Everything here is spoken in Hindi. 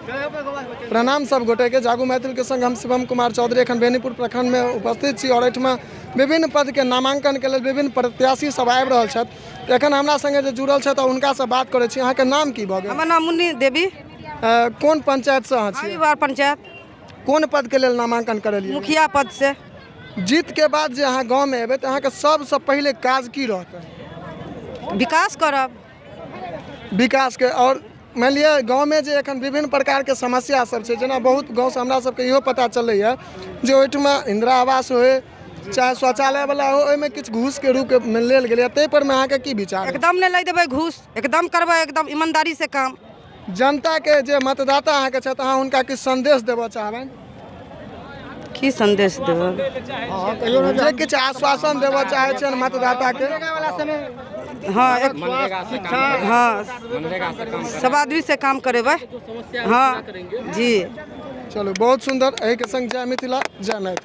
प्रणाम सब गोटे के। जागू मैथिल के संग हम शिवम कुमार चौधरी एखन बेनीपुर प्रखंड में उपस्थित छी और एहिठमा विभिन्न पद के नामांकन के लेल विभिन्न प्रत्याशी सब आबि रहल छथि। तो एखन हमरा संगे जे जुड़ल छथि हुनका से बात करै छी। अहाँ के नाम की भऽ गेल? हमर नाम मुन्नी देवी। कोन पंचायत से अहाँ छी? वार्ड पंचायत। कोन पद के लेल नामांकन करेलिए? मुखिया पद से। जीत के बाद जे अहाँ गाँव में एबै तो अहाँ के सबसे पहले काज की रहतै? विकास करब। विकास के। और मान लिअ गाँव में जे एखन विभिन्न प्रकार के समस्या सब छै, जेना बहुत गाँव से हमरा सबके इहो पता चलैया जे ओहिठमा इंदिरा आवास होए चाहे शौचालय वाला हो, ओहिमे किछु घूस के रूप में लेल गेलै, ताहि पर में अहाँके की विचार? एकदम नहीं लै देबै घूस, एकदम करबै एकदम ईमानदारी से काम। जनता के जे मतदाता अहाँके छथि, अहाँ हुनका किछु संदेश देबऽ चाहबनि? की संदेश देबै? जे किछु आश्वासन देबऽ चाहै छियनि मतदाता के? हाँ हाँ, सब आदमी से काम करेबै। हाँ जी। चलो बहुत सुंदर। एहि के संग जय मिथिला, जय मैथिली।